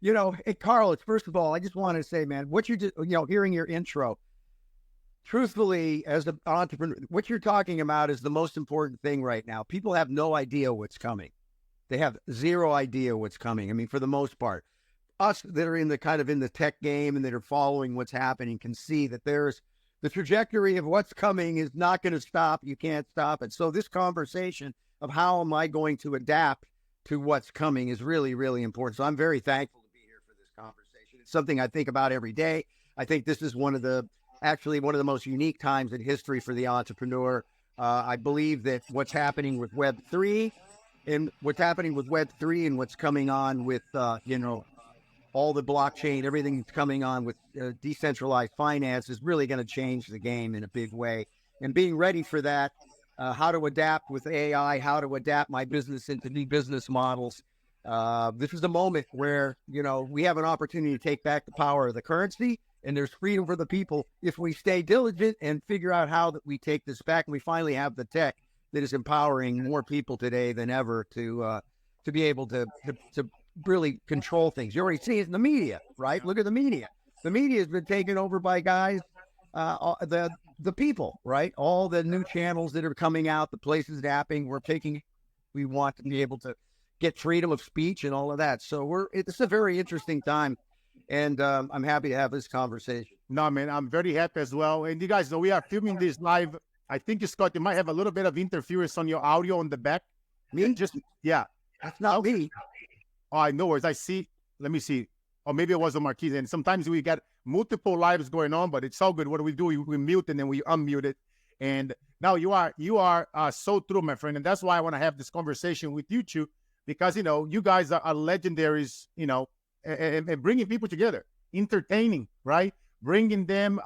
Hey, Carlos, first of all, I just want to say, man, what you just, hearing your intro, truthfully, as an entrepreneur, what you're talking about is the most important thing right now. People have no idea what's coming. They have zero idea what's coming. I mean, for the most part, us that are in the kind of in the tech game and that are following what's happening can see that there's the trajectory of what's coming is not going to stop. You can't stop it. So this conversation of how am I going to adapt to what's coming is really, really important. So I'm very thankful to be here for this conversation. It's something I think about every day. I think this is actually one of the most unique times in history for the entrepreneur. I believe that what's happening with Web3 and what's coming on with, all the blockchain, everything that's coming on with decentralized finance is really going to change the game in a big way. And being ready for that, how to adapt with AI, how to adapt my business into new business models. This is a moment where, we have an opportunity to take back the power of the currency, and there's freedom for the people if we stay diligent and figure out how that we take this back. And we finally have the tech that is empowering more people today than ever to be able to really control things. You already see it in the media, right? Look at the media. The media has been taken over by guys, the people, right? All the new channels that are coming out, the places adapting, we want to be able to get freedom of speech and all of that. So it's a very interesting time, and I'm happy to have this conversation. No, man, I'm very happy as well. And you guys know we are filming this live. I think, Scott, you might have a little bit of interference on your audio on the back. Me? Yeah. That's not me. Oh, I know. As I see, let me see. Or maybe it was a Marquis. And sometimes we got multiple lives going on, but it's all good. What do? We mute and then we unmute it. And now you are so true, my friend. And that's why I want to have this conversation with you two, because, you guys are legendaries, and bringing people together, entertaining, right? Bringing them,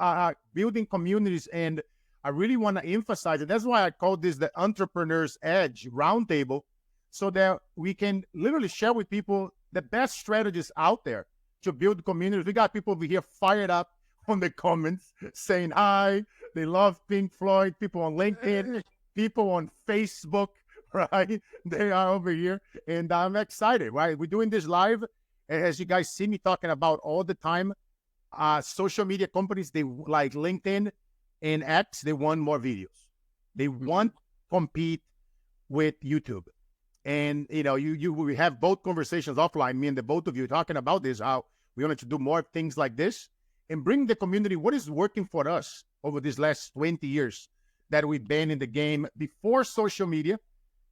building communities. And I really want to emphasize it. That's why I call this the Entrepreneur's Edge Roundtable, so that we can literally share with people the best strategies out there to build communities. We got people over here fired up on the comments saying hi. They love Pink Floyd. People on LinkedIn, people on Facebook, right? They are over here. And I'm excited, right? We're doing this live. As you guys see me talking about all the time, social media companies, they like LinkedIn and X, they want more videos. They want to compete with YouTube. And, we have both conversations offline, me and the both of you talking about this, how we wanted to do more things like this and bring the community what is working for us over these last 20 years that we've been in the game before social media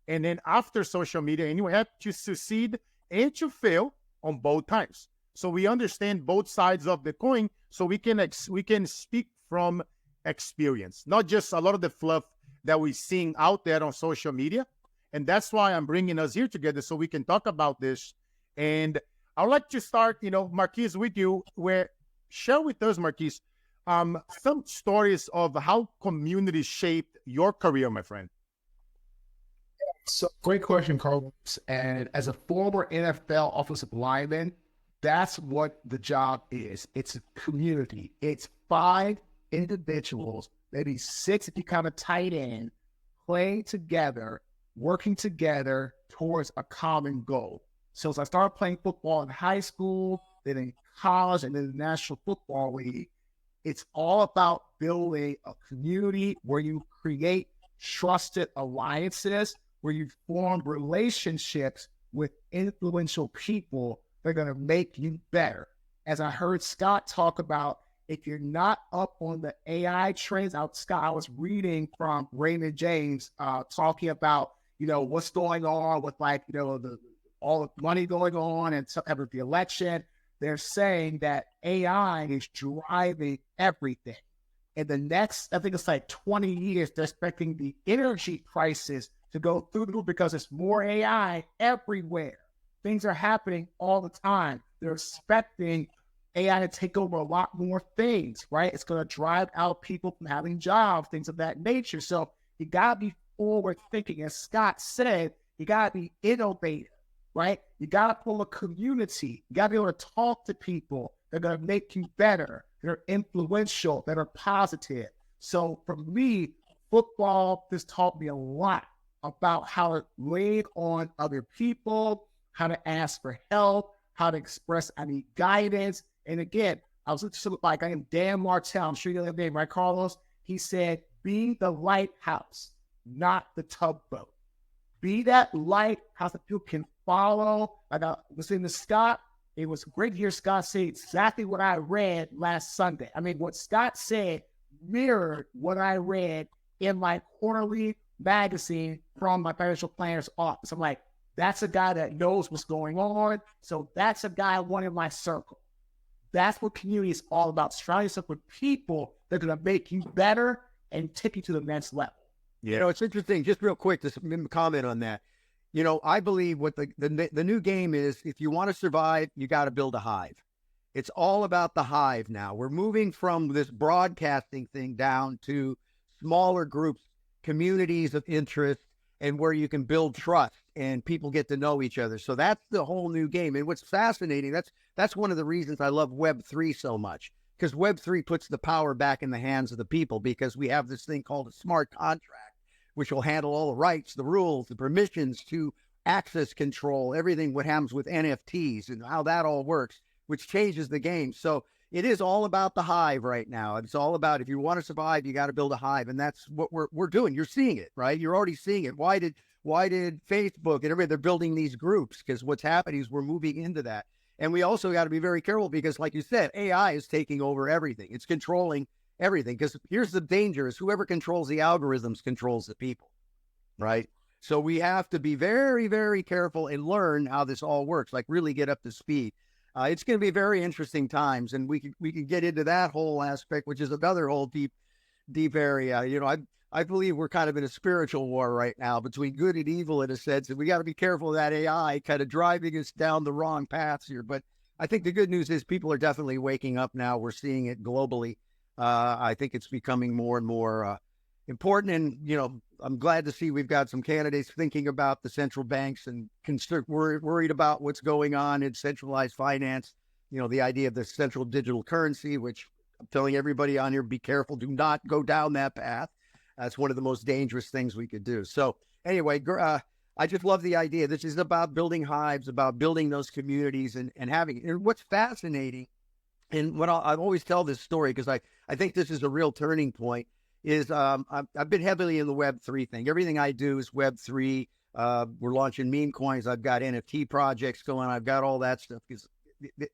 and then after social media. And you have to succeed and to fail on both times. So we understand both sides of the coin, so we can speak from experience, not just a lot of the fluff that we're seeing out there on social media. And that's why I'm bringing us here together so we can talk about this. And I would like to start, Marquis, with you, share with us, Marquis, some stories of how community shaped your career, my friend. So great question, Carlos. And as a former NFL offensive lineman, that's what the job is. It's a community. It's 5 individuals, maybe 6 if you count a tight end, playing together, working together towards a common goal. So as I started playing football in high school, then in college, and then the National Football League, it's all about building a community where you create trusted alliances, where you form relationships with influential people that are going to make you better. As I heard Scott talk about, if you're not up on the AI trends, Scott, I was reading from Raymond James talking about, what's going on with all the money going on and after the election. They're saying that AI is driving everything. In the next, I think it's 20 years, they're expecting the energy prices to go through the roof because there's more AI everywhere. Things are happening all the time. They're expecting AI to take over a lot more things, right? It's going to drive out people from having jobs, things of that nature. So you got to be forward thinking. As Scott said, you got to be innovative, right? You got to pull a community. You got to be able to talk to people that are going to make you better, that are influential, that are positive. So for me, football has taught me a lot about how to lean on other people, how to ask for help, how to express. I need guidance. And again, I was listening to like I am Dan Martell. I'm sure you know that name, right, Carlos? He said, be the lighthouse, not the tugboat. Be that lighthouse that people can follow. Like I was listening to Scott. It was great to hear Scott say exactly what I read last Sunday. I mean, what Scott said mirrored what I read in my quarterly magazine from my financial planner's office. I'm like, that's a guy that knows what's going on. So that's a guy I want in my circle. That's what community is all about. Surround yourself with people that are going to make you better and take you to the next level. Yeah. You know, it's interesting, just real quick, just comment on that. You know, I believe what the new game is, if you want to survive, you got to build a hive. It's all about the hive now. We're moving from this broadcasting thing down to smaller groups, communities of interest, and where you can build trust and people get to know each other. So that's the whole new game. And what's fascinating, that's one of the reasons I love Web3 so much, because Web3 puts the power back in the hands of the people, because we have this thing called a smart contract, which will handle all the rights, the rules, the permissions to access control, everything what happens with NFTs and how that all works, which changes the game. So it is all about the hive right now. It's all about, if you want to survive, you got to build a hive. And that's what we're doing. You're seeing it, right? You're already seeing it. Why did Facebook and everybody, they're building these groups? Because what's happening is we're moving into that. And we also got to be very careful, because like you said, AI is taking over everything. It's controlling everything. Because here's the danger, is whoever controls the algorithms controls the people, right? So we have to be very, very careful and learn how this all works, like really get up to speed. It's going to be very interesting times, and we can get into that whole aspect, which is another whole deep area. You know, I believe we're kind of in a spiritual war right now between good and evil, in a sense, and we got to be careful of that AI kind of driving us down the wrong paths here. But I think the good news is people are definitely waking up now. We're seeing it globally. I think it's becoming more and more important. And, you know, I'm glad to see we've got some candidates thinking about the central banks and worried about what's going on in centralized finance. You know, the idea of the central digital currency, which I'm telling everybody on here, be careful. Do not go down that path. That's one of the most dangerous things we could do. So anyway, I just love the idea. This is about building hives, about building those communities and having, and what's fascinating, and what I always tell this story, because I think this is a real turning point, is I've been heavily in the Web3 thing. Everything I do is Web3. We're launching meme coins. I've got NFT projects going. I've got all that stuff, because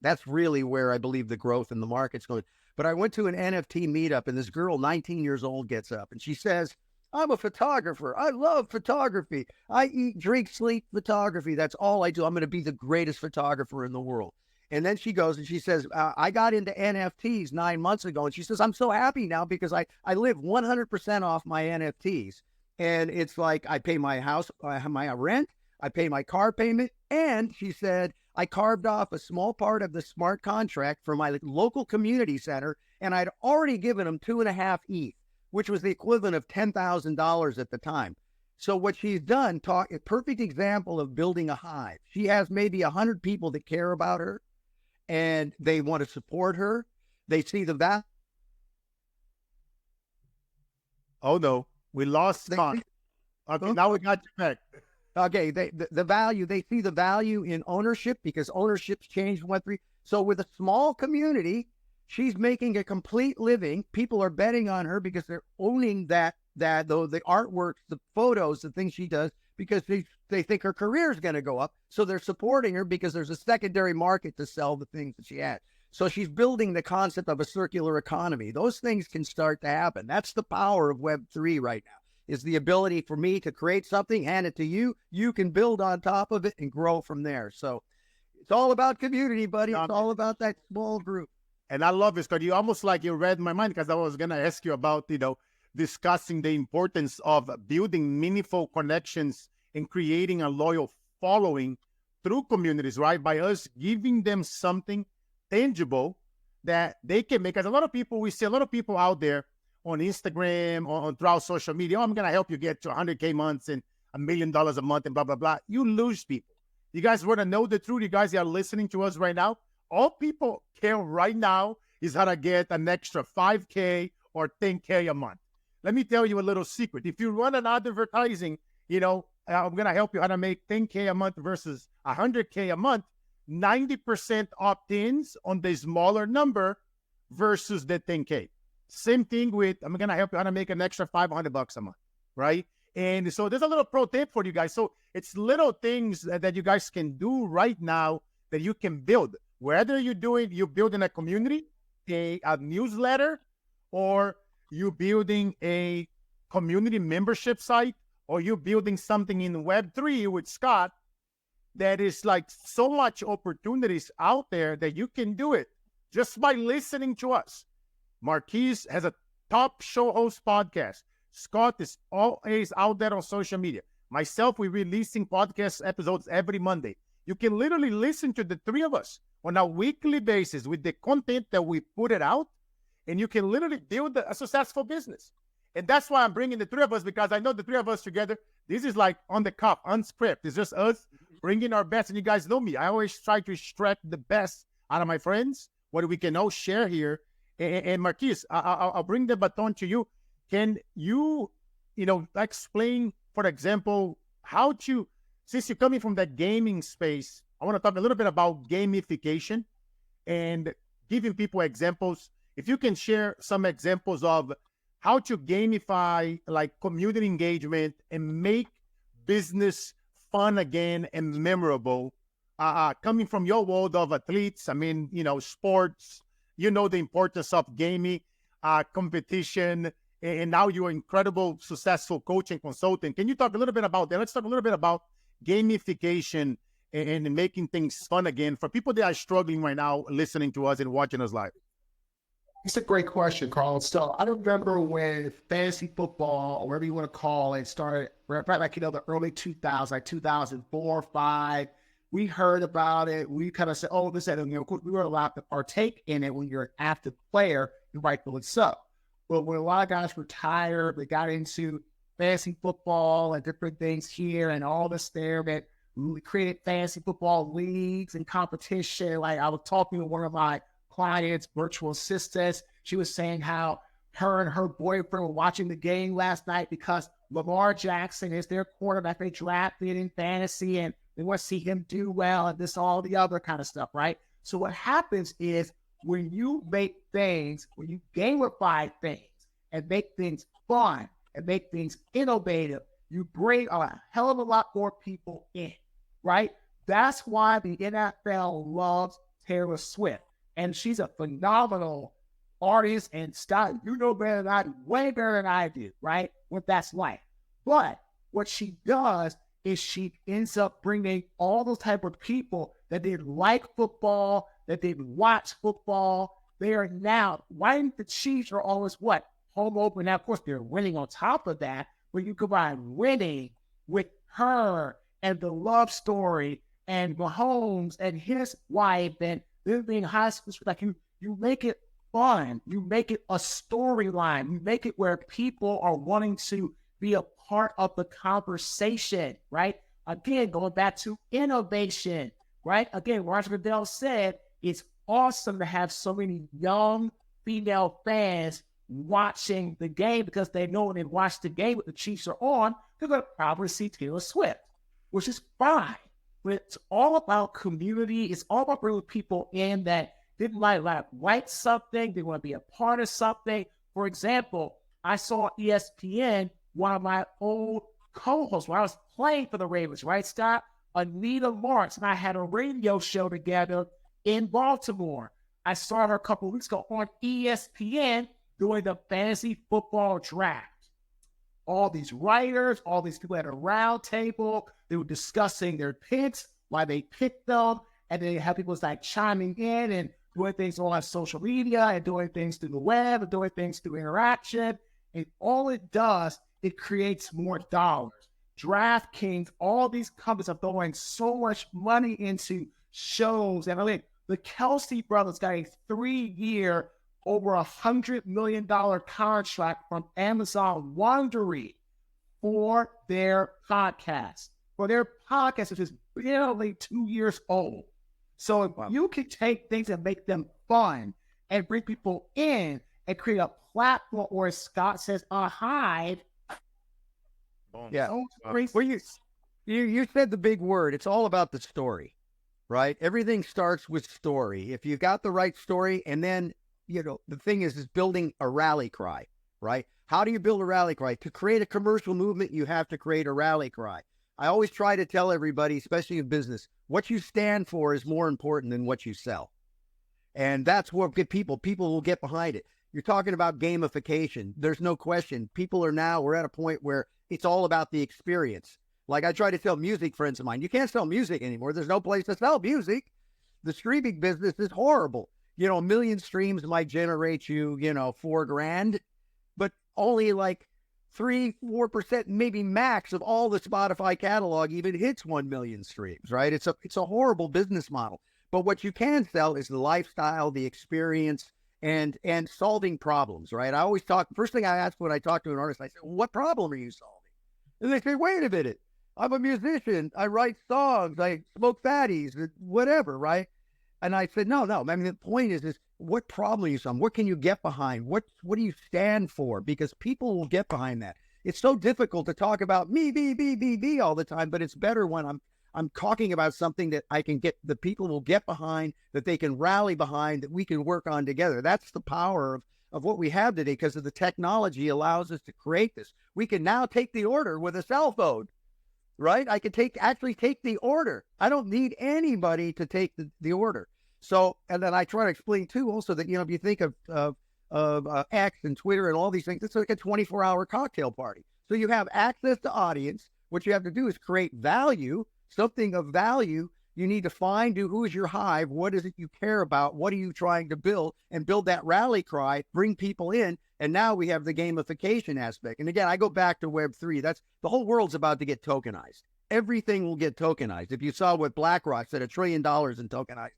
that's really where I believe the growth in the market's going. But I went to an NFT meetup, and this girl, 19 years old, gets up and she says, I'm a photographer. I love photography. I eat, drink, sleep photography. That's all I do. I'm going to be the greatest photographer in the world. And then she goes and she says, I got into NFTs 9 months ago. And she says, I'm so happy now because I live 100% off my NFTs. And it's like, I pay my house, my rent, I pay my car payment. And she said, I carved off a small part of the smart contract for my local community center. And I'd already given them 2.5 ETH, which was the equivalent of $10,000 at the time. So what she's done, a perfect example of building a hive. She has maybe 100 people that care about her, and they want to support her. They see the value. Oh no, we lost Scott. Okay, now we got you back. Okay, the value, they see the value in ownership, because ownership's changed in Web3. So with a small community, she's making a complete living. People are betting on her because they're owning that though the artwork, the photos, the things she does, because they think her career is going to go up. So they're supporting her because there's a secondary market to sell the things that she has. So she's building the concept of a circular economy. Those things can start to happen. That's the power of Web3 right now, is the ability for me to create something, hand it to you. You can build on top of it and grow from there. So it's all about community, buddy. It's all about that small group. And I love this, because you almost like you read my mind, because I was going to ask you about, discussing the importance of building meaningful connections and creating a loyal following through communities, right? By us giving them something tangible that they can make. As a lot of people, we see a lot of people out there on Instagram or throughout social media, I'm going to help you get to 100K months and $1 million a month and blah, blah, blah. You lose people. You guys want to know the truth? You guys are listening to us right now. All people care right now is how to get an extra 5K or 10K a month. Let me tell you a little secret. If you run an advertising, I'm going to help you how to make 10K a month versus 100K a month. 90% opt-ins on the smaller number versus the 10K. Same thing with, I'm going to help you how to make an extra $500 a month, right? And so there's a little pro tip for you guys. So it's little things that you guys can do right now that you can build. Whether you're building a community, a newsletter, or you're building a community membership site, or you're building something in Web3 with Scott, that is like so much opportunities out there that you can do it just by listening to us. Marquis has a top show host podcast. Scott is always out there on social media. Myself, we're releasing podcast episodes every Monday. You can literally listen to the three of us on a weekly basis with the content that we put it out, and you can literally build a successful business. And that's why I'm bringing the three of us, because I know the three of us together, this is like on the cuff, unscripted. It's just us bringing our best. And you guys know me. I always try to extract the best out of my friends, what we can all share here. And Marquis, I'll bring the baton to you. Can you, explain, for example, how to, since you're coming from that gaming space, I want to talk a little bit about gamification and giving people examples. If you can share some examples of how to gamify like community engagement and make business fun again and memorable, coming from your world of athletes, sports, the importance of gaming, competition, and now you're an incredible, successful coach and consultant. Can you talk a little bit about that? Let's talk a little bit about gamification and making things fun again for people that are struggling right now listening to us and watching us live. It's a great question, Carlos. So I remember when fantasy football, or whatever you want to call it, started right like, the early 2000s, like 2004, 5. We heard about it. We kind of said, oh, this, and of course, we were allowed to partake in it when you're an active player, and rightfully so. But when a lot of guys retired, they got into fantasy football and different things here and all this there, that we created fantasy football leagues and competition. Like I was talking to one of my clients, virtual assistants. She was saying how her and her boyfriend were watching the game last night because Lamar Jackson is their quarterback they drafted in fantasy, and they want to see him do well and this, all the other kind of stuff, right? So what happens is when you gamify things and make things fun and make things innovative, you bring a hell of a lot more people in, right? That's why the NFL loves Taylor Swift. And she's a phenomenal artist and style. You know better than I do, way better than I do, right? What that's like. But what she does is she ends up bringing all those type of people that didn't like football, that didn't watch football. They are now, why the Chiefs are always what? Home open. Now, of course, they're winning on top of that, but you combine winning with her and the love story and Mahomes and his wife and them being high school, like you make it fun. You make it a storyline. You make it where people are wanting to be a part of the conversation, right? Again, going back to innovation, right? Again, Roger Goodell said, it's awesome to have so many young female fans watching the game because they know when they watch the game with the Chiefs are on, they're going to probably see Taylor Swift, which is fine. But it's all about community. It's all about bringing people in that didn't like something. They want to be a part of something. For example, I saw ESPN, one of my old co-hosts, when I was playing for the Ravens, right, Scott? Anita Lawrence and I had a radio show together in Baltimore. I saw her a couple of weeks ago on ESPN doing the fantasy football draft. All these writers, all these people at a round table, they were discussing their picks, why they picked them, and then have people like chiming in and doing things on social media and doing things through the web and doing things through interaction. And all it does, it creates more dollars. DraftKings, all these companies are throwing so much money into shows. And I mean, the Kelsey brothers got a 3-year, over $100 million contract from Amazon Wondery for their podcast. For their podcast, which is barely 2 years old. So if you can take things and make them fun and bring people in and create a platform, or as Scott says, a hive. Yeah. Well, you said the big word. It's all about the story. right? Everything starts with story. If you've got the right story, and then, the thing is building a rally cry, right? How do you build a rally cry? To create a commercial movement, you have to create a rally cry. I always try to tell everybody, especially in business, what you stand for is more important than what you sell. And that's what people will get behind it. You're talking about gamification. There's no question. We're at a point where it's all about the experience. Like I try to tell music friends of mine, you can't sell music anymore. There's no place to sell music. The streaming business is horrible. A million streams might generate you, $4,000, but only like 3-4%, maybe max of all the Spotify catalog even hits 1 million streams, right? It's a horrible business model. But what you can sell is the lifestyle, the experience, and solving problems, right? I always first thing I ask when I talk to an artist, I say, what problem are you solving? And they say, wait a minute, I'm a musician, I write songs, I smoke fatties, whatever, right? And I said, no. I mean, the point is what problem are you solving? What can you get behind? What do you stand for? Because people will get behind that. It's so difficult to talk about me all the time, but it's better when I'm talking about something that the people will get behind, that they can rally behind, that we can work on together. That's the power of what we have today, because of the technology allows us to create this. We can now take the order with a cell phone, right? I can actually take the order. I don't need anybody to take the order. So, and then I try to explain too, also that, if you think of X and Twitter and all these things, it's like a 24-hour cocktail party. So you have access to audience. What you have to do is create value, something of value. You need to find who is your hive. What is it you care about? What are you trying to build? And build that rally cry, bring people in. And now we have the gamification aspect. And again, I go back to Web3. That's the whole world's about to get tokenized. Everything will get tokenized. If you saw what BlackRock said, $1 trillion in tokenized assets.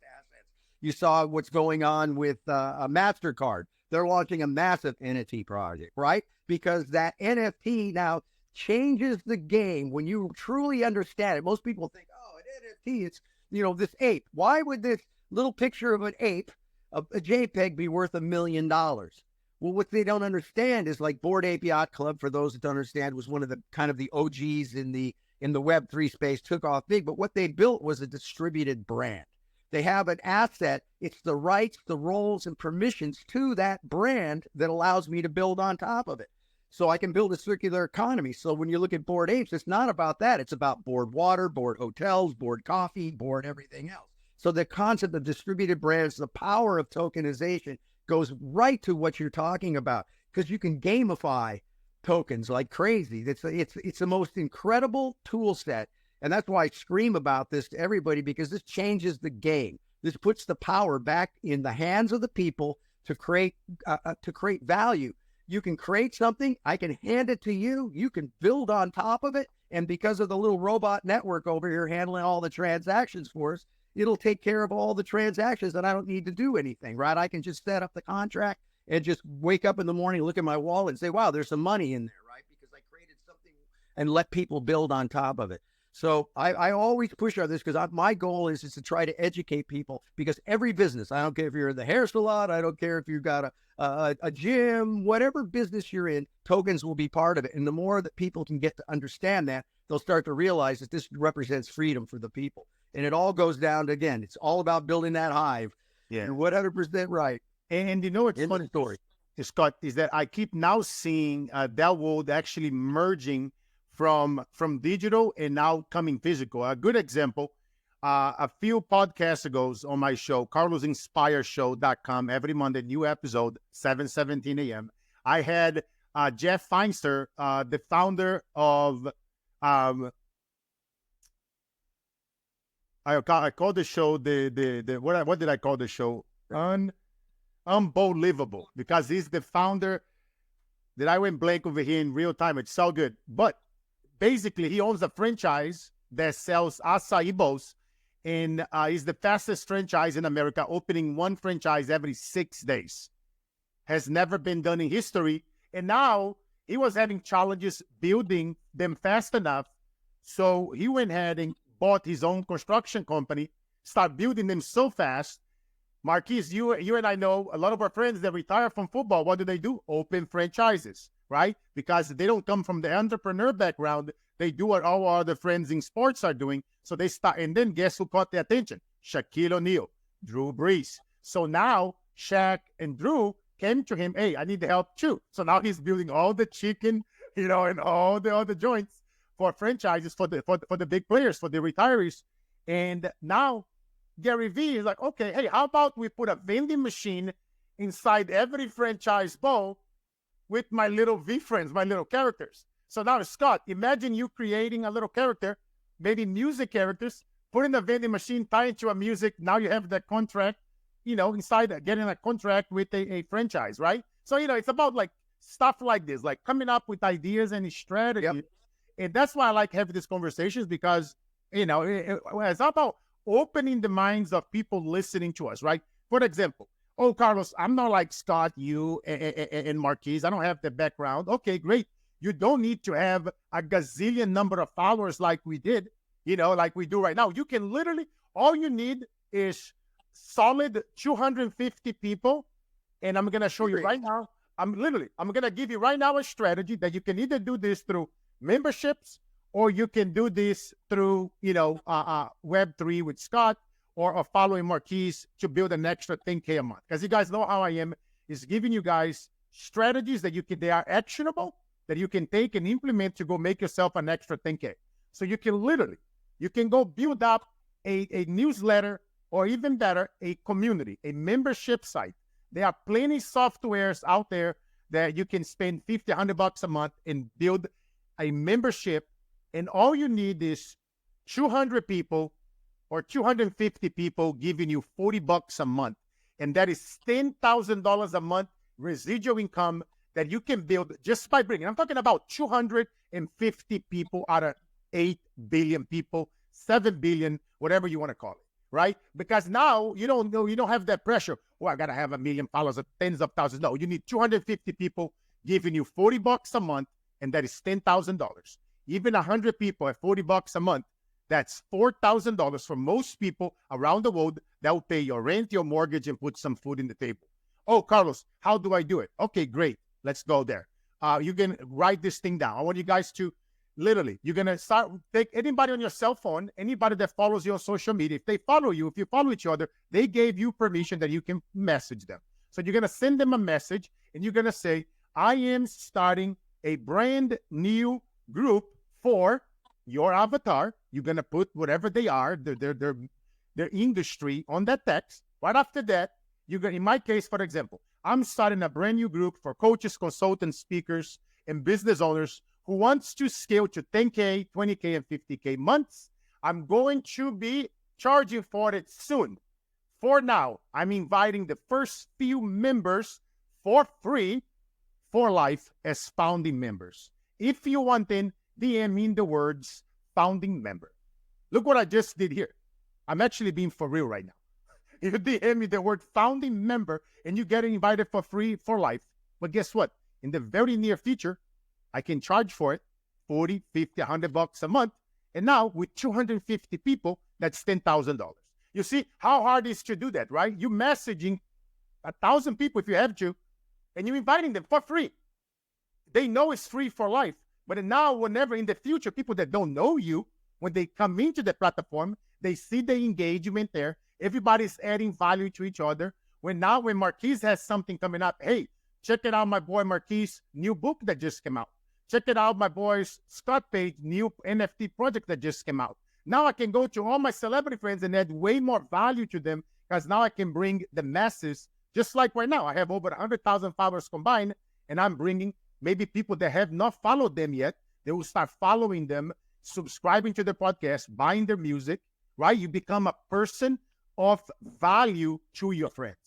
You saw what's going on with a MasterCard. They're launching a massive NFT project, right? Because that NFT now changes the game when you truly understand it. Most people think, oh, an NFT, it's, this ape. Why would this little picture of an ape, a JPEG, be worth $1 million? Well, what they don't understand is, like, Bored Ape Yacht Club, for those that don't understand, was one of the kind of the OGs in the Web3 space, took off big. But what they built was a distributed brand. They have an asset. It's the rights, the roles, and permissions to that brand that allows me to build on top of it. So I can build a circular economy. So when you look at Bored Apes, it's not about that. It's about Bored Water, Bored Hotels, Bored Coffee, Bored everything else. So the concept of distributed brands, the power of tokenization, goes right to what you're talking about, because you can gamify tokens like crazy. It's the most incredible tool set. And that's why I scream about this to everybody, because this changes the game. This puts the power back in the hands of the people to create value. You can create something, I can hand it to you, you can build on top of it, and because of the little robot network over here handling all the transactions for us, it'll take care of all the transactions, and I don't need to do anything, right? I can just set up the contract and just wake up in the morning, look at my wallet and say, wow, there's some money in there, right? Because I created something and let people build on top of it. So I always push on this, because my goal is to try to educate people, because every business, I don't care if you're in the hair salon, I don't care if you've got a gym, whatever business you're in, tokens will be part of it. And the more that people can get to understand that, they'll start to realize that this represents freedom for the people. And it all goes down to, again, it's all about building that hive. Yeah. And 100% right. And it's funny, story, Scott, is that I keep now seeing that world actually merging from digital and now coming physical. A good example, a few podcasts ago on my show, carlosinspireshow.com, every Monday, new episode, 7:17 a.m. I had Jeff Feinster, the founder of, I called the show, what did I call the show? Unbelievable, because he's the founder that I went blank over here in real time. It's so good. But basically, he owns a franchise that sells acai bowls, and is the fastest franchise in America, opening one franchise every 6 days. Has never been done in history. And now he was having challenges building them fast enough. So he went ahead and bought his own construction company, started building them so fast. Marquis, you and I know a lot of our friends that retire from football. What do? Open franchises, right? Because they don't come from the entrepreneur background. They do what all our other friends in sports are doing. So they start, and then guess who caught their attention? Shaquille O'Neal, Drew Brees. So now Shaq and Drew came to him, hey, I need the help too. So now he's building all the chicken, and all the other joints for franchises, for the big players, for the retirees. And now Gary Vee is like, okay, hey, how about we put a vending machine inside every franchise bowl with my little V friends, my little characters. So now, Scott, imagine you creating a little character, maybe music characters, putting a vending machine, tying to a music. Now you have that contract, inside getting a contract with a franchise, right? So, it's about like stuff like this, like coming up with ideas and strategy. Yep. And that's why I like having these conversations, because, it's about opening the minds of people listening to us, right? For example, oh, Carlos, I'm not like Scott, you, and Marquis. I don't have the background. Okay, great. You don't need to have a gazillion number of followers like we did, like we do right now. You can literally, all you need is solid 250 people. And I'm going to show you right now. I'm going to give you right now a strategy that you can either do this through memberships, or you can do this through, Web3 with Scott, or following Marquis to build an extra 10K a month. Because you guys know how I am, is giving you guys strategies that they are actionable, that you can take and implement to go make yourself an extra 10K. So you can go build up a newsletter, or even better, a community, a membership site. There are plenty softwares out there that you can spend $50, $100 a month and build a membership. And all you need is 200 people or 250 people giving you $40 a month. And that is $10,000 a month residual income that you can build just by bringing. I'm talking about 250 people out of 8 billion people, 7 billion, whatever you want to call it, right? Because now you don't have that pressure. Oh, I got to have 1 million followers or tens of thousands. No, you need 250 people giving you $40 a month, and that is $10,000. Even 100 people at $40 a month, that's $4,000 for most people around the world. That will pay your rent, your mortgage, and put some food in the table. Oh, Carlos, how do I do it? Okay, great. Let's go there. You can write this thing down. I want you guys to literally, you're going to take anybody on your cell phone, anybody that follows you on social media. If they follow you, if you follow each other, they gave you permission that you can message them. So you're going to send them a message, and you're going to say, I am starting a brand new group for your avatar. You're going to put whatever they are, their industry on that text. Right after that, in my case, for example, I'm starting a brand new group for coaches, consultants, speakers, and business owners who wants to scale to 10K, 20K, and 50K months. I'm going to be charging for it soon. For now, I'm inviting the first few members for free for life as founding members. If you want in, DM in the words founding member. Look what I just did here. I'm actually being for real right now. If you DM me the word founding member, and you get invited for free for life. But guess what? In the very near future, I can charge for it $40, $50, $100 a month. And now with 250 people, that's $10,000. You see how hard it is to do that, right? You're messaging 1,000 people if you have to, and you're inviting them for free. They know it's free for life. But now, whenever in the future, people that don't know you, when they come into the platform, they see the engagement there. Everybody's adding value to each other. When Marquis has something coming up, hey, check it out, my boy Marquis' new book that just came out. Check it out, my boy's Scott Page new NFT project that just came out. Now I can go to all my celebrity friends and add way more value to them, because now I can bring the masses, just like right now. I have over 100,000 followers combined, and I'm bringing maybe people that have not followed them yet. They will start following them, subscribing to their podcast, buying their music, right? You become a person of value to your friends,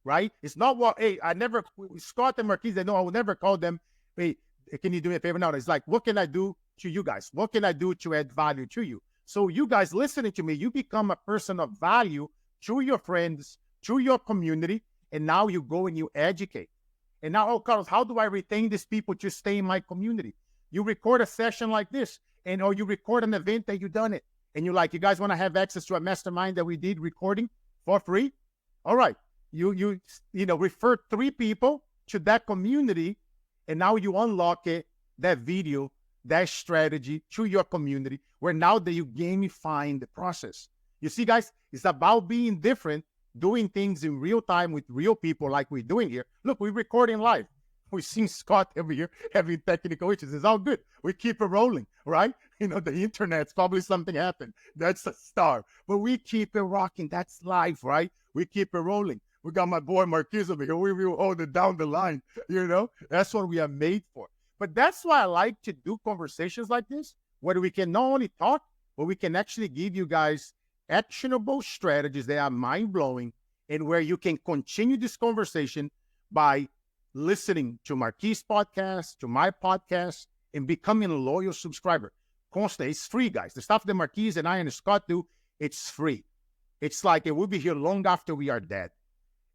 right? It's not Scott and Marquis, they know I will never call them, hey, can you do me a favor now? It's like, what can I do to you guys? What can I do to add value to you? So you guys listening to me, you become a person of value to your friends, to your community, and now you go and you educate. And now, oh, Carlos, how do I retain these people to stay in my community? You record a session like this, or you record an event that you done it. And you're like, you guys want to have access to a mastermind that we did recording for free? All right. You refer 3 people to that community, and now you unlock that video, that strategy to your community, where now that you gamifying the process. You see, guys, it's about being different, doing things in real time with real people like we're doing here. Look, we're recording live. We've seen Scott every year having technical issues. It's all good. We keep it rolling, right? You know, the internet's probably something happened. That's a star. But we keep it rocking. That's life, right? We keep it rolling. We got my boy Marquis over here. We will hold it down the line, you know? That's what we are made for. But that's why I like to do conversations like this, where we can not only talk, but we can actually give you guys actionable strategies that are mind-blowing, and where you can continue this conversation by listening to Marquis' podcast, to my podcast, and becoming a loyal subscriber. Constantly, it's free, guys. The stuff that Marquis and I and Scott do, it's free. It's like it will be here long after we are dead.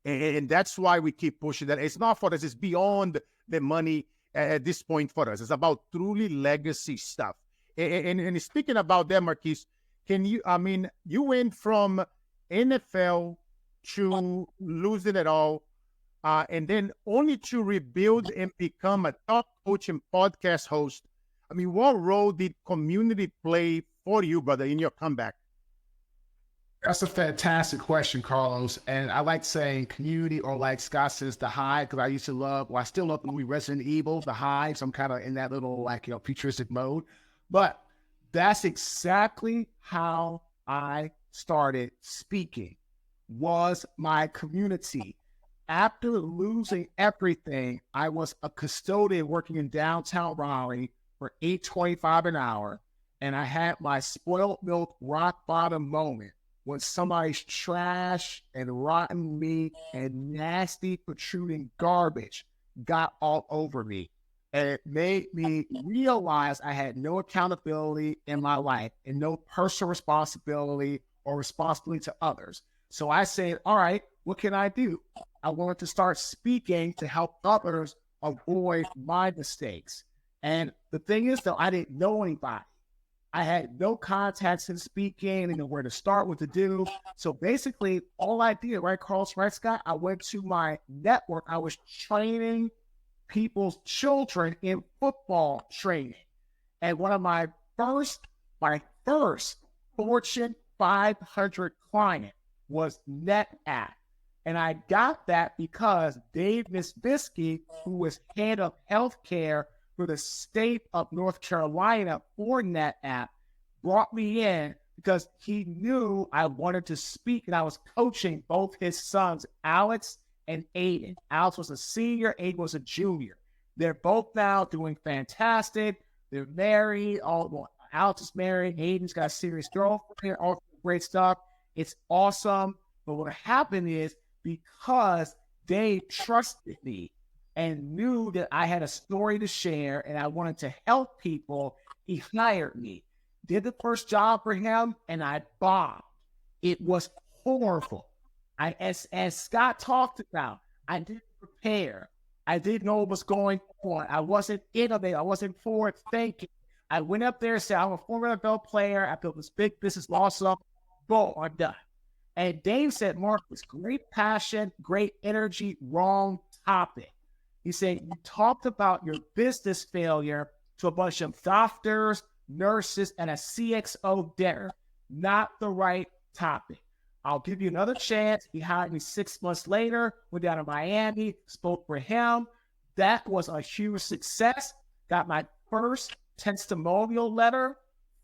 And that's why we keep pushing that. It's not for us. It's beyond the money at this point for us. It's about truly legacy stuff. And speaking about that, Marquis, you went from NFL to losing it all, and then only to rebuild and become a top coach and podcast host. I mean, what role did community play for you, brother, in your comeback? That's a fantastic question, Carlos. And I like saying community, or like Scott says, the Hive, because I still love the movie Resident Evil, the Hive. So I'm kind of in that little, futuristic mode. But that's exactly how I started speaking, was my community. After losing everything, I was a custodian working in downtown Raleigh for $8.25 an hour. And I had my spoiled milk rock bottom moment when somebody's trash and rotten meat and nasty protruding garbage got all over me. And it made me realize I had no accountability in my life and no personal responsibility or responsibility to others. So I said, all right, what can I do? I wanted to start speaking to help others avoid my mistakes. And the thing is, though, I didn't know anybody. I had no contacts in speaking, didn't know where to start, what to do. So basically, all I did, right, Carlos, right, Scott? I went to my network. I was training people's children in football training. And one of my first Fortune 500 client was NetApp. And I got that because Dave Nisbisky, who was head of healthcare for the state of North Carolina for NetApp, brought me in because he knew I wanted to speak, and I was coaching both his sons, Alex and Aiden. Alex was a senior, Aiden was a junior. They're both now doing fantastic. They're married. Alex is married. Aiden's got a serious girlfriend. All great stuff. It's awesome. But what happened is, because they trusted me and knew that I had a story to share and I wanted to help people, he hired me. Did the first job for him, and I bombed. It was horrible. As Scott talked about, I didn't prepare. I didn't know what was going on. I wasn't innovative. I wasn't forward thinking. I went up there and said, I'm a former NFL player. I built this big business, lost up. Boom, I'm done. And Dave said, Marcus, great passion, great energy, wrong topic. He said, you talked about your business failure to a bunch of doctors, nurses, and a CXO dinner. Not the right topic. I'll give you another chance. He hired me 6 months later, went down to Miami, spoke for him. That was a huge success. Got my first testimonial letter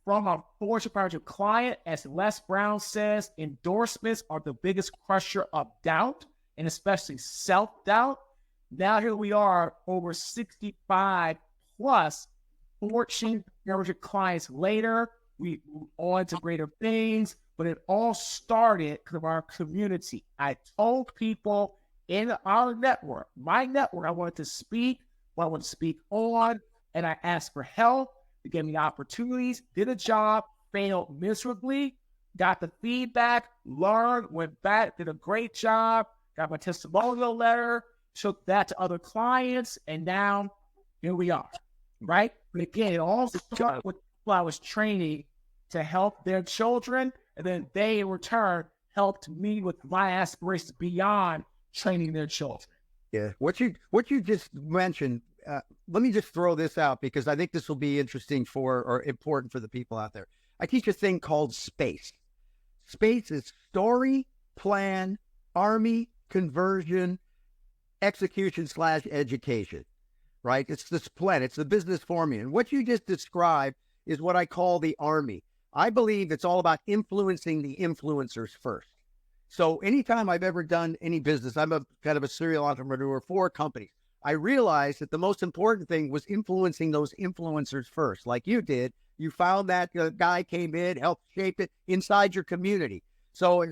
from a Fortune 500 client. As Les Brown says, endorsements are the biggest crusher of doubt, and especially self-doubt. Now here we are, over 65 plus Fortune 500 clients later. We move on to greater things, but it all started because of our community. I told people in our network, my network, I wanted to speak, what I wanted to speak on, and I asked for help. They gave me opportunities, did a job, failed miserably, got the feedback, learned, went back, did a great job, got my testimonial letter, took that to other clients, and now here we are, right? But again, it all started with people I was training to help their children, and then they in return helped me with my aspirations beyond training their children. Yeah, what you just mentioned, let me just throw this out because I think this will be interesting or important for the people out there. I teach a thing called space. space is story, plan, army, conversion, execution/education, right? It's this plan. It's the business formula. And what you just described is what I call the army. I believe it's all about influencing the influencers first. So anytime I've ever done any business, I'm a kind of a serial entrepreneur for companies. I realized that the most important thing was influencing those influencers first, like you did. You found that guy came in, helped shape it inside your community. So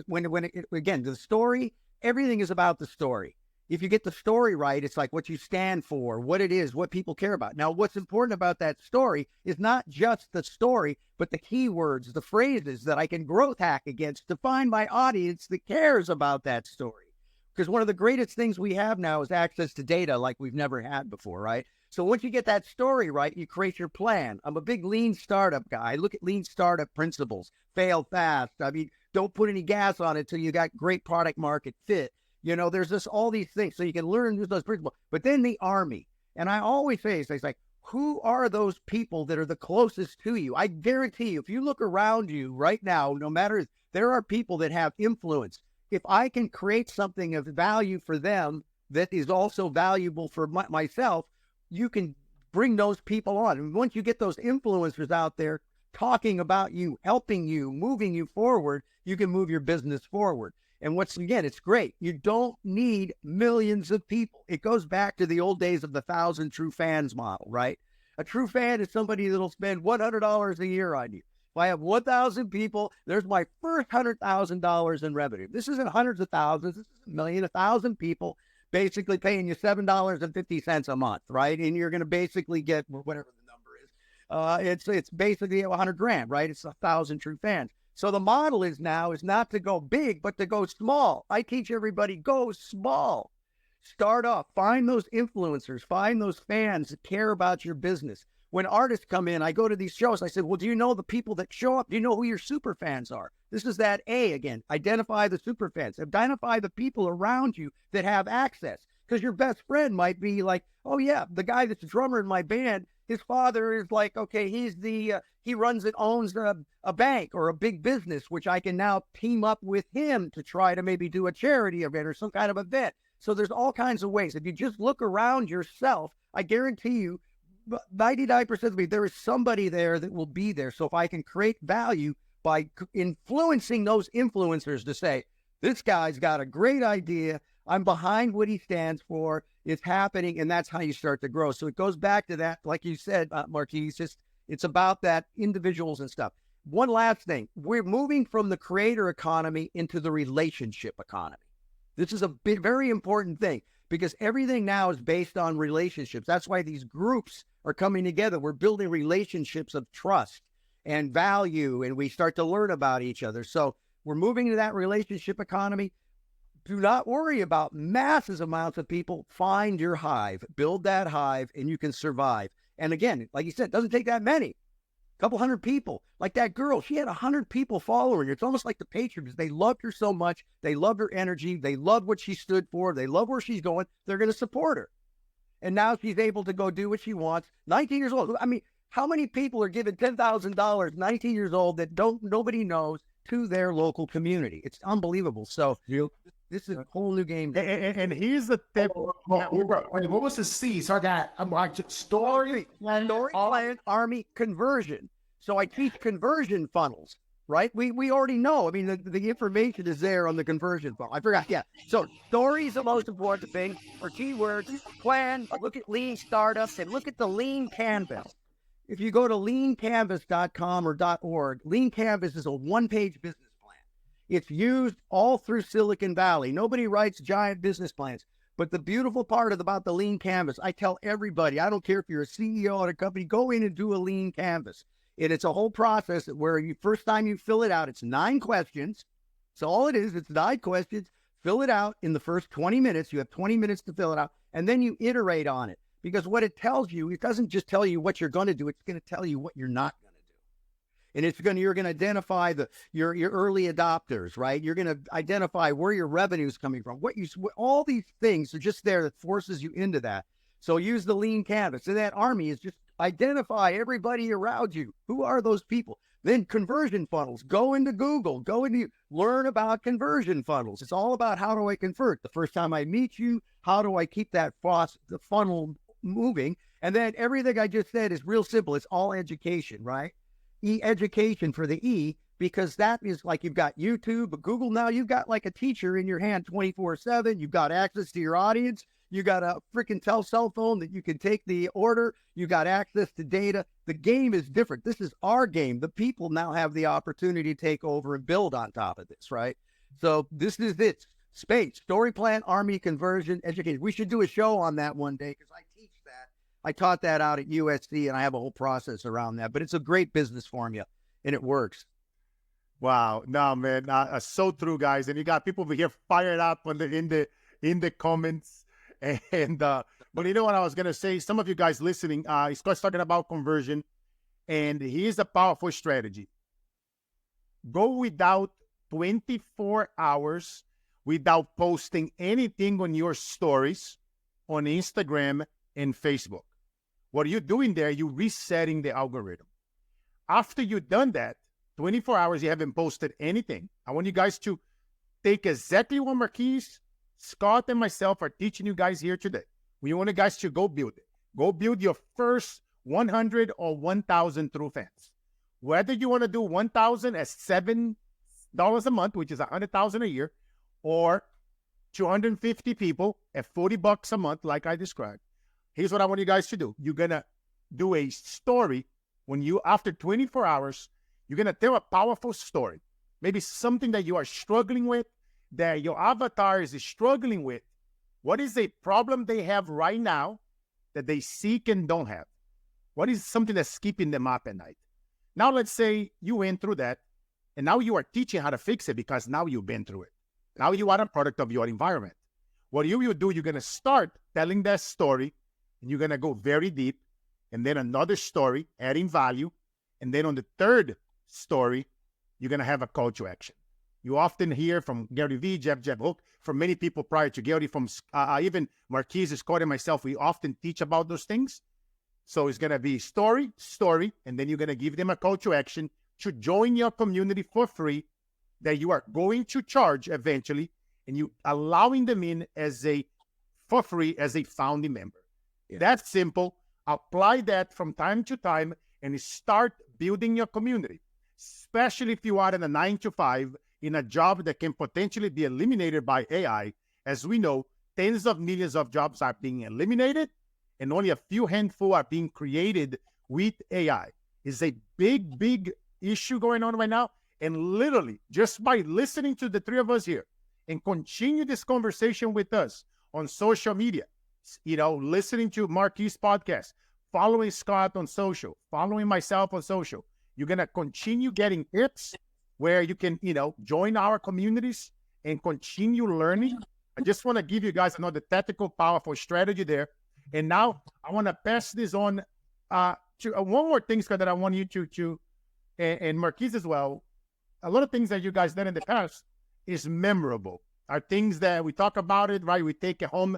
again, the story, everything is about the story. If you get the story right, it's like what you stand for, what it is, what people care about. Now, what's important about that story is not just the story, but the keywords, the phrases that I can growth hack against to find my audience that cares about that story. Because one of the greatest things we have now is access to data like we've never had before, right? So once you get that story right, you create your plan. I'm a big lean startup guy. I look at lean startup principles, fail fast. I mean, don't put any gas on it till you got great product market fit. You know, there's just all these things. So you can learn those principles. But then the army. And I always say, it's like, who are those people that are the closest to you? I guarantee you, if you look around you right now, no matter, there are people that have influence. If I can create something of value for them that is also valuable for myself, you can bring those people on. And once you get those influencers out there talking about you, helping you, moving you forward, you can move your business forward. And again, it's great. You don't need millions of people. It goes back to the old days of the 1,000 true fans model, right? A true fan is somebody that'll spend $100 a year on you. If I have 1,000 people, there's my first $100,000 in revenue. This isn't hundreds of thousands. This is a million, 1,000 people basically paying you $7.50 a month, right? And you're going to basically get whatever the number is. It's basically $100,000, right? It's 1,000 true fans. So the model is not to go big, but to go small. I teach everybody, go small. Start off, find those influencers, find those fans that care about your business. When artists come in, I go to these shows. I said, well, do you know the people that show up? Do you know who your super fans are? This is that A again. Identify the super fans. Identify the people around you that have access. Because your best friend might be like, oh, yeah, the guy that's a drummer in my band, his father is like, okay, he runs and owns a bank or a big business, which I can now team up with him to try to maybe do a charity event or some kind of event. So there's all kinds of ways. If you just look around yourself, I guarantee you, 99% of me, there is somebody there that will be there. So if I can create value by influencing those influencers to say, this guy's got a great idea, I'm behind what he stands for, it's happening, and that's how you start to grow. So it goes back to that, like you said, Marquis, it's about that individuals and stuff. One last thing, we're moving from the creator economy into the relationship economy. This is a very important thing because everything now is based on relationships. That's why these groups are coming together. We're building relationships of trust and value, and we start to learn about each other. So we're moving to that relationship economy. Do not worry about massive amounts of people. Find your hive, build that hive, and you can survive. And again, like you said, it doesn't take that many. A couple hundred people. Like that girl, she had 100 people following her. It's almost like the Patriots. They loved her so much. They loved her energy. They loved what she stood for. They love where she's going. They're going to support her. And now she's able to go do what she wants. 19 years old. I mean, how many people are given $10,000, 19 years old, that nobody knows, to their local community? It's unbelievable. So this is a whole new game. And here's the thing. What was the C? So I'm like, story, plan, army, conversion. So I teach conversion funnels, right? We already know. I mean, the information is there on the conversion funnel. I forgot. Yeah. So story is the most important thing, or keywords. Plan, look at lean startups, and look at the lean canvas. If you go to leancanvas.com or .org, Lean Canvas is a one-page business plan. It's used all through Silicon Valley. Nobody writes giant business plans. But the beautiful part about the Lean Canvas, I tell everybody, I don't care if you're a CEO at a company, go in and do a Lean Canvas. And it's a whole process where first time you fill it out, it's 9 questions. So all it is, it's 9 questions. Fill it out in the first 20 minutes. You have 20 minutes to fill it out. And then you iterate on it. Because what it tells you, it doesn't just tell you what you're going to do. It's going to tell you what you're not going to do. And you're going to identify your early adopters, right? You're going to identify where your revenue is coming from. All these things are just there that forces you into that. So use the lean canvas. And that army is just identify everybody around you. Who are those people? Then conversion funnels. Go into Google. Go into learn about conversion funnels. It's all about how do I convert? The first time I meet you, how do I keep the funnel moving? And then everything I just said is real simple. It's all education, right? Education for the E, because that is like you've got YouTube, but Google now, you've got like a teacher in your hand 24/7. You've got access to your audience. You got a freaking cell phone that you can take the order. You got access to data. The game is different. This is our game. The people now have the opportunity to take over and build on top of this, right? So this is it. Space, story plan, army, conversion, education. We should do a show on that one day because I teach that. I taught that out at USC and I have a whole process around that. But it's a great business formula and it works. Wow. No, man. So true, guys. And you got people over here fired up in the comments. And but you know what I was gonna say? Some of you guys listening, he's talking about conversion, and here's a powerful strategy. Go without 24 hours without posting anything on your stories on Instagram and Facebook. What are you doing there? You're resetting the algorithm. After you've done that, 24 hours, you haven't posted anything. I want you guys to take exactly what Marquis, Scott, and myself are teaching you guys here today. We want you guys to go build it. Go build your first 100 or 1,000 true fans. Whether you want to do 1,000 at $7 a month, which is $100,000 a year, or 250 people at $40 a month, like I described. Here's what I want you guys to do. You're going to do a story after 24 hours, you're going to tell a powerful story. Maybe something that you are struggling with, that your avatar is struggling with. What is a problem they have right now that they seek and don't have? What is something that's keeping them up at night? Now, let's say you went through that, and now you are teaching how to fix it because now you've been through it. Now you are a product of your environment. What you will do, you're going to start telling that story, and you're going to go very deep, and then another story, adding value, and then on the third story, you're going to have a call to action. You often hear from Gary Vee, Jeff Hook, from many people prior to Gary, from even Marquis, Scott, and myself, we often teach about those things. So it's going to be story, and then you're going to give them a call to action to join your community for free that you are going to charge eventually, and you allowing them in for free as a founding member. Yeah. That's simple. Apply that from time to time and start building your community, especially if you are in a 9-to-5 in a job that can potentially be eliminated by AI. As we know, tens of millions of jobs are being eliminated and only a few handful are being created with AI. It's a big, big issue going on right now. And literally, just by listening to the three of us here and continue this conversation with us on social media, listening to Marquis' podcast, following Scott on social, following myself on social, you're going to continue getting tips where you can, join our communities and continue learning. I just want to give you guys another tactical, powerful strategy there. And now I want to pass this on to one more thing, Scott, that I want you to and Marquis as well. A lot of things that you guys done in the past is memorable. Are things that we talk about it, right? We take it home.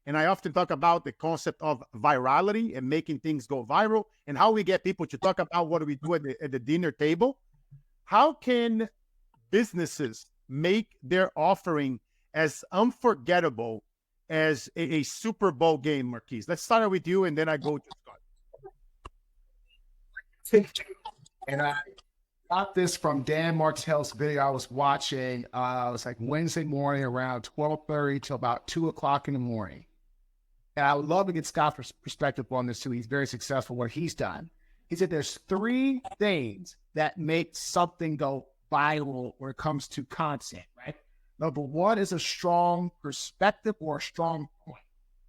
And I often talk about the concept of virality and making things go viral and how we get people to talk about what we do at the dinner table. How can businesses make their offering as unforgettable as a Super Bowl game, Marquis? Let's start with you, and then I go to Scott. And I got this from Dan Martell's video I was watching. It was like Wednesday morning around 12:30 till about 2 o'clock in the morning. And I would love to get Scott's perspective on this too. He's very successful what he's done. He said there's 3 things that make something go viral when it comes to content, right? Number 1 is a strong perspective or a strong point,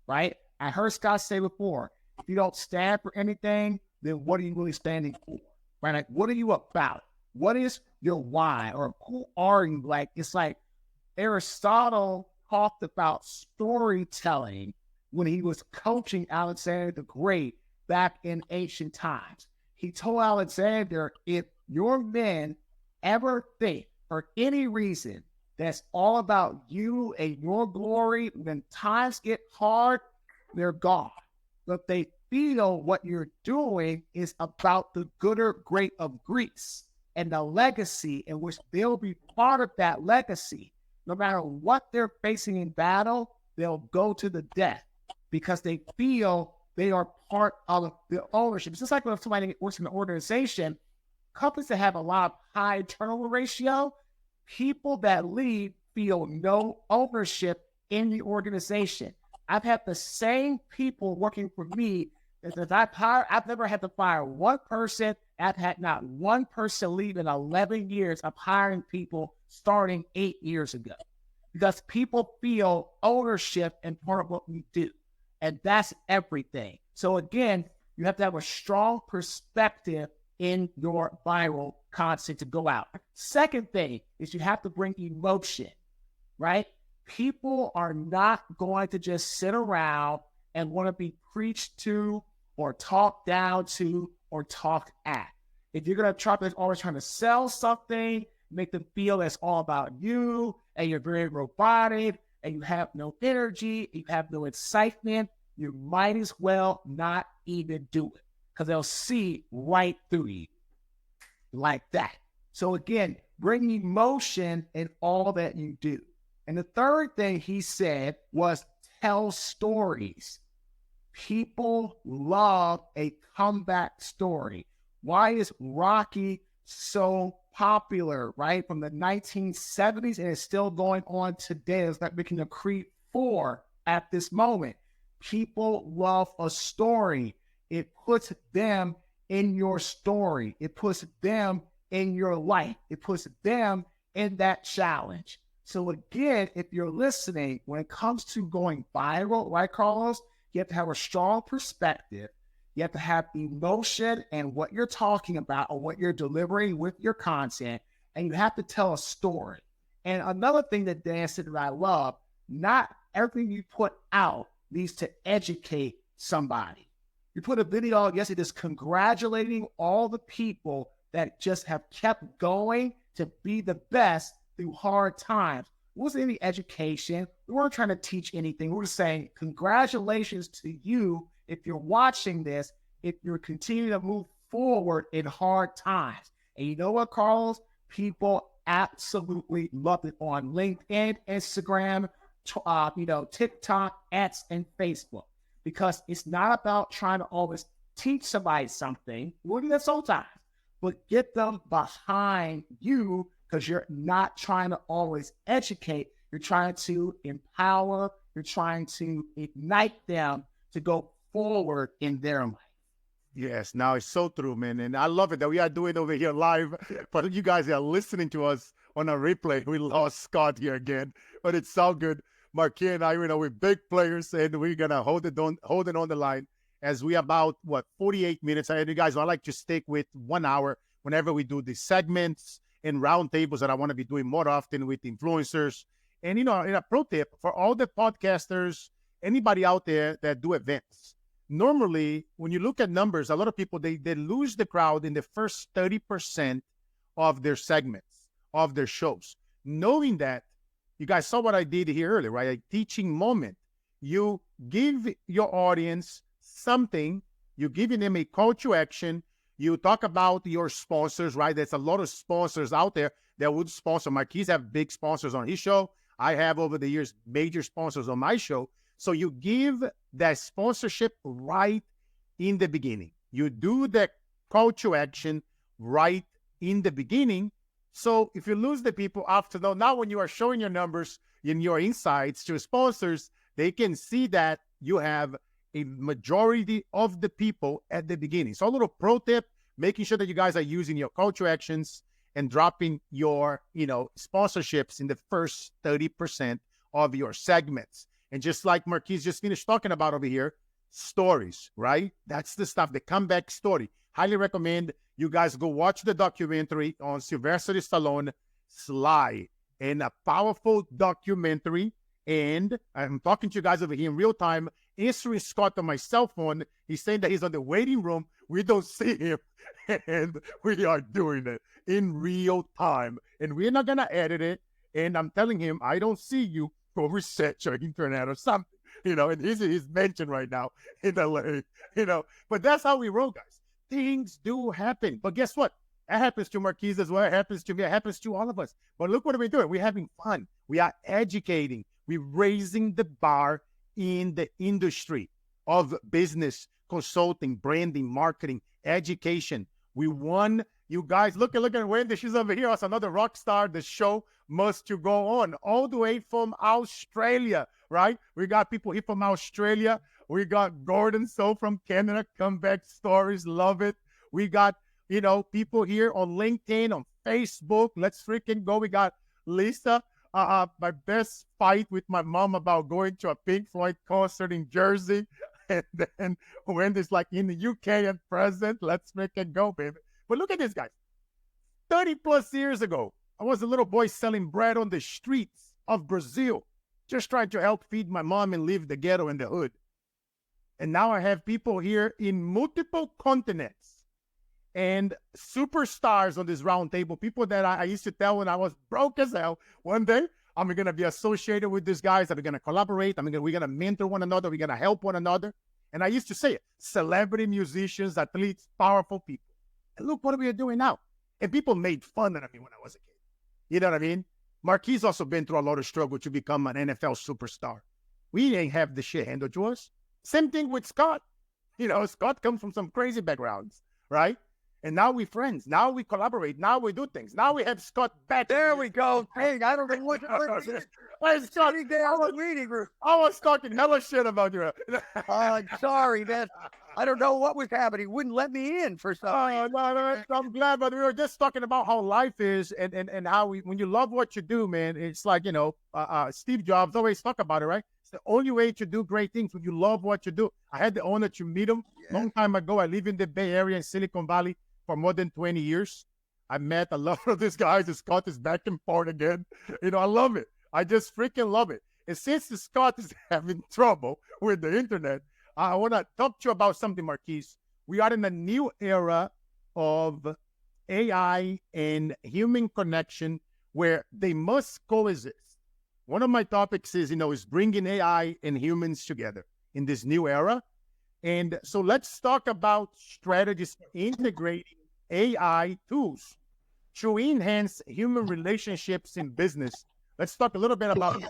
right? I heard Scott say before, if you don't stand for anything, then what are you really standing for, right? Like, what are you about? What is your why? Or who are you? Like, it's like Aristotle talked about storytelling when he was coaching Alexander the Great back in ancient times. He told Alexander, if your men ever think for any reason that's all about you and your glory, when times get hard, they're gone. But they feel what you're doing is about the good or great of Greece. and the legacy in which they'll be part of that legacy. No matter what they're facing in battle, they'll go to the death because they feel they are part of the ownership. It's just like when somebody works in an organization, companies that have a lot of high turnover ratio, people that leave feel no ownership in the organization. I've had the same people working for me that I've never had to fire one person. I've had not one person leave in 11 years of hiring people starting 8 years ago because people feel ownership and part of what we do. And that's everything. So again, you have to have a strong perspective in your viral content to go out. Second thing is you have to bring emotion, right? People are not going to just sit around and want to be preached to or talked down to or talked at. If you're going to try to always trying to sell something, make them feel it's all about you and you're very robotic and you have no energy, you have no excitement, you might as well not even do it because they'll see right through you like that. So again, bring emotion in all that you do. And the third thing he said was tell stories. People love a comeback story. Why is Rocky so popular, right? From the 1970s and it's still going on today. It's like making a Creed 4 at this moment. People love a story. It puts them in your story. It puts them in your life. It puts them in that challenge. So again, if you're listening, when it comes to going viral, right, Carlos, you have to have a strong perspective. You have to have emotion and what you're talking about or what you're delivering with your content, and you have to tell a story. And another thing that Dan said that I love, not everything you put out needs to educate somebody. You put a video out yesterday just congratulating all the people that just have kept going to be the best through hard times. It wasn't any education. We weren't trying to teach anything. We were saying congratulations to you if you're watching this, if you're continuing to move forward in hard times. And you know what, Carlos? People absolutely love it on LinkedIn, Instagram, TikTok, X, and Facebook. Because it's not about trying to always teach somebody something. We're doing that sometimes. But get them behind you because you're not trying to always educate. You're trying to empower. You're trying to ignite them to go forward in their life. Yes, now it's so true, man. And I love it that we are doing over here live. But you guys are listening to us on a replay. We lost Scott here again, but it's so good. Marquis and I, we're big players, and we're going to hold it on the line as we about, 48 minutes. And you guys, I like to stick with 1 hour whenever we do these segments and roundtables that I want to be doing more often with influencers. And, in a pro tip for all the podcasters, anybody out there that do events, normally, when you look at numbers, a lot of people, they lose the crowd in the first 30% of their segments, of their shows. Knowing that, you guys saw what I did here earlier, right? A teaching moment. You give your audience something, you're giving them a call to action. You talk about your sponsors, right? There's a lot of sponsors out there that would sponsor. Marquis have big sponsors on his show. I have over the years major sponsors on my show. So you give that sponsorship right in the beginning. You do the call to action right in the beginning. So if you lose the people after that, now when you are showing your numbers in your insights to sponsors, they can see that you have a majority of the people at the beginning. So a little pro tip, making sure that you guys are using your call to actions and dropping your, sponsorships in the first 30% of your segments. And just like Marquis just finished talking about over here, stories, right? That's the stuff, the comeback story. Highly recommend you guys go watch the documentary on Sylvester Stallone, Sly, and a powerful documentary. And I'm talking to you guys over here in real time, answering Scott on my cell phone. He's saying that he's on the waiting room. We don't see him, and we are doing it in real time. And we're not going to edit it. And I'm telling him, I don't see you. Go research or internet or something, and he's mentioned right now in LA, but that's how we roll, guys. Things do happen. But guess what? That happens to Marquis as well. It happens to me. It happens to all of us. But look what we're doing. We're having fun. We are educating. We're raising the bar in the industry of business, consulting, branding, marketing, education. We won. You guys, look at Wendy. She's over here. That's another rock star. The show must to go on all the way from Australia, right? We got people here from Australia. We got Gordon So from Canada. Comeback stories. Love it. We got, people here on LinkedIn, on Facebook. Let's freaking go. We got Lisa, my best fight with my mom about going to a Pink Floyd concert in Jersey. And then Wendy's like in the UK at present. Let's freaking go, baby. But look at this, guys. 30 plus years ago, I was a little boy selling bread on the streets of Brazil, just trying to help feed my mom and leave the ghetto in the hood. And now I have people here in multiple continents and superstars on this roundtable, people that I used to tell when I was broke as hell, one day I'm going to be associated with these guys. I'm going to collaborate. We're going to mentor one another. We're going to help one another. And I used to say it, celebrity musicians, athletes, powerful people. And look what we are doing now. And people made fun of me when I was a kid. You know what I mean? Marquis also been through a lot of struggle to become an NFL superstar. We ain't have the shit handled to us. Same thing with Scott. Scott comes from some crazy backgrounds, right? And now we're friends. Now we collaborate. Now we do things. Now we have Scott back. There we go. Hey, I don't know what. Hey, Scott, I was talking hella shit about you. Sorry, man. I don't know what was happening. Wouldn't let me in for some reason. No, I'm glad, but we were just talking about how life is and how when you love what you do, man, it's like, Steve Jobs always talk about it, right? It's the only way to do great things when you love what you do. I had the honor to meet him long time ago. I live in the Bay Area in Silicon Valley for more than 20 years. I met a lot of these guys. Scott is back and forth again. I love it. I just freaking love it. And since Scott is having trouble with the internet, I want to talk to you about something, Marquis. We are in a new era of AI and human connection where they must coexist. One of my topics is bringing AI and humans together in this new era. And so let's talk about strategies for integrating AI tools to enhance human relationships in business. Let's talk a little bit about it.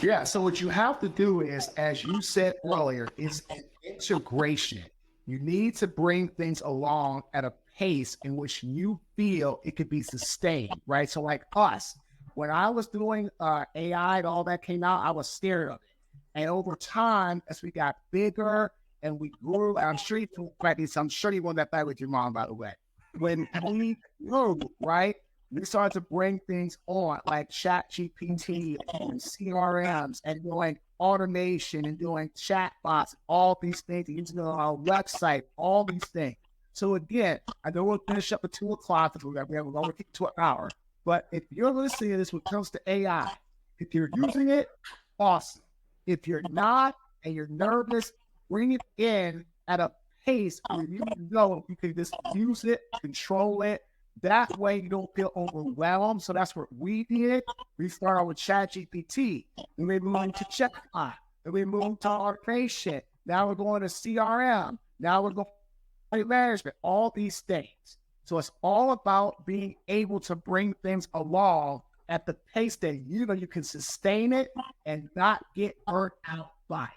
Yeah, so what you have to do is, as you said earlier, is an integration. You need to bring things along at a pace in which you feel it could be sustained, right? So like us, when I was doing AI and all that came out, I was scared of it. And over time, as we got bigger and we grew, and I'm sure you won that fight with your mom, by the way. When we grew, right? We started to bring things on like ChatGPT and CRMs and doing automation and doing chatbots, all these things, using our website, all these things. So again, I know we'll finish up at 2 o'clock because we're going to get to an hour. But if you're listening to this when it comes to AI, if you're using it, awesome. If you're not and you're nervous, bring it in at a pace where you can just use it, control it. That way you don't feel overwhelmed. So that's what we did. We started with ChatGPT. Then we moved to chatbot. Then we moved to automation. Now we're going to CRM. Now we're going to management. All these things. So it's all about being able to bring things along at the pace that you can sustain it and not get burnt out by it.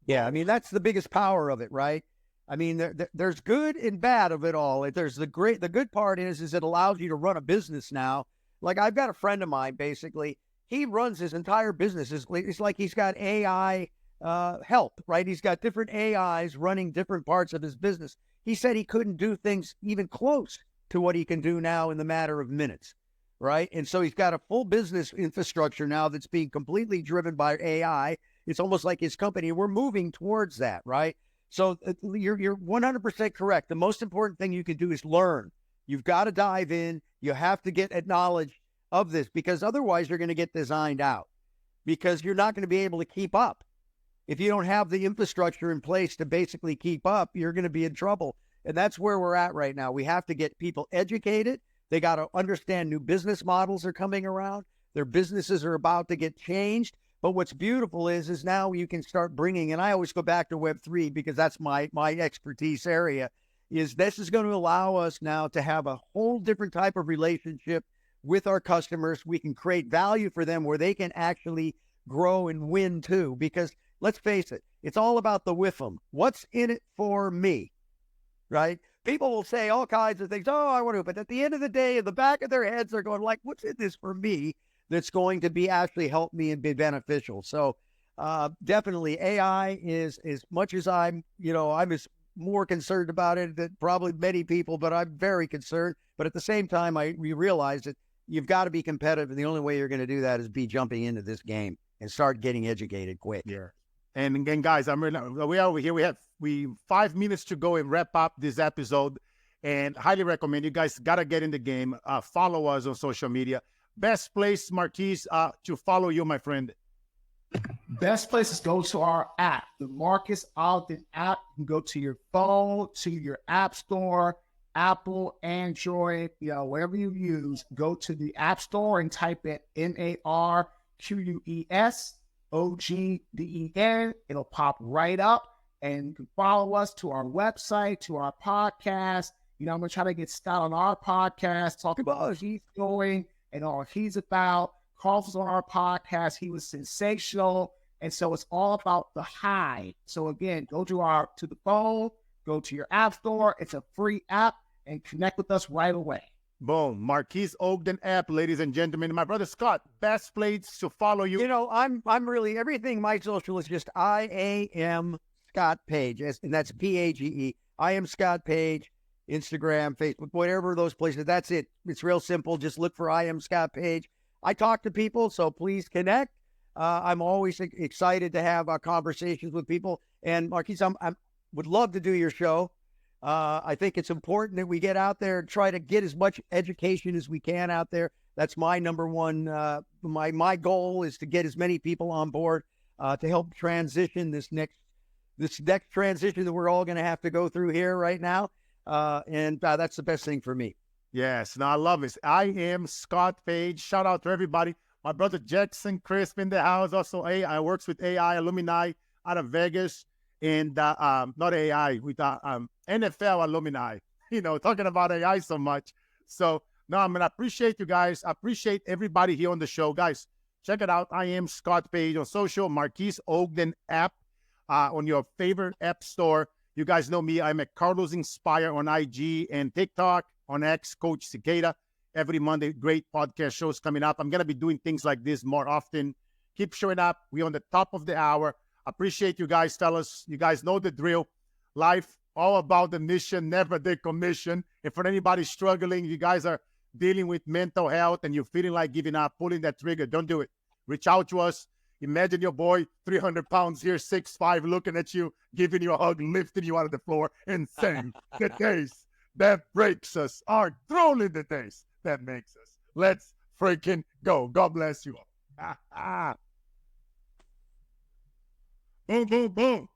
Yeah, I mean, that's the biggest power of it, right? I mean, there's good and bad of it all. There's the good part is it allows you to run a business now. Like I've got a friend of mine, basically, he runs his entire business. It's like he's got AI help, right? He's got different AIs running different parts of his business. He said he couldn't do things even close to what he can do now in the matter of minutes, right? And so he's got a full business infrastructure now that's being completely driven by AI. It's almost like his company. We're moving towards that, right? So you're 100% correct. The most important thing you can do is learn. You've got to dive in. You have to get knowledge of this because otherwise you're going to get designed out because you're not going to be able to keep up. If you don't have the infrastructure in place to basically keep up, you're going to be in trouble. And that's where we're at right now. We have to get people educated. They got to understand new business models are coming around. Their businesses are about to get changed. But what's beautiful is now you can start bringing, and I always go back to Web3 because that's my expertise area, is this is going to allow us now to have a whole different type of relationship with our customers. We can create value for them where they can actually grow and win too. Because let's face it, it's all about the with them. What's in it for me, right? People will say all kinds of things. Oh, I want to, but at the end of the day, in the back of their heads, they're going like, what's in this for me that's going to be actually help me and be beneficial? So definitely AI is, as much as I'm as more concerned about it than probably many people, but I'm very concerned. But at the same time, we realize that you've got to be competitive. And the only way you're going to do that is be jumping into this game and start getting educated quick. Yeah. And again, guys, we are over here. We have 5 minutes to go and wrap up this episode, and highly recommend you guys got to get in the game. Follow us on social media. Best place, Marquis, to follow you, my friend. Best place is go to our app, the Marquis Ogden app. You can go to your phone, to your app store, Apple, Android, whatever you use. Go to the app store and type in MarquisOgden. It'll pop right up, and you can follow us to our website, to our podcast. I'm going to try to get Scott on our podcast, talk about what he's doing and all he's about. Carl was on our podcast. He was sensational. And so it's all about the high. So again, go to the phone, go to your app store. It's a free app, and connect with us right away. Boom. Marquis Ogden app, ladies and gentlemen. My brother Scott, best place to follow you. I'm really, everything, my social is just I am Scott Page, and that's Page. I am Scott Page, Instagram, Facebook, whatever those places. That's it. It's real simple. Just look for I am Scott Page. I talk to people, so please connect. I'm always excited to have conversations with people. And Marquis, I would love to do your show. I think it's important that we get out there and try to get as much education as we can out there. That's my number one. My goal is to get as many people on board to help transition this next transition that we're all going to have to go through here right now. And that's the best thing for me. Yes, I love it. I am Scott Page. Shout out to everybody. My brother Jackson Crisp in the house. Also, I works with AI alumni out of Vegas, and not AI, with NFL alumni. Talking about AI so much. So no, I appreciate you guys. I appreciate everybody here on the show, guys. Check it out. I am Scott Page on social. Marquis Ogden app on your favorite app store. You guys know me. I'm at Carlos Inspire on IG and TikTok. On X, Coach Siqueira. Every Monday, great podcast shows coming up. I'm going to be doing things like this more often. Keep showing up. We're on the top of the hour. Appreciate you guys, fellas. You guys know the drill. Life, all about the mission, never the commission. And for anybody struggling, you guys are dealing with mental health and you're feeling like giving up, pulling that trigger, don't do it. Reach out to us. Imagine your boy, 300 pounds here, 6'5", looking at you, giving you a hug, lifting you out of the floor, and saying, the days that breaks us are thrown in the days that makes us. Let's freaking go. God bless you all. Boom, boom, boom.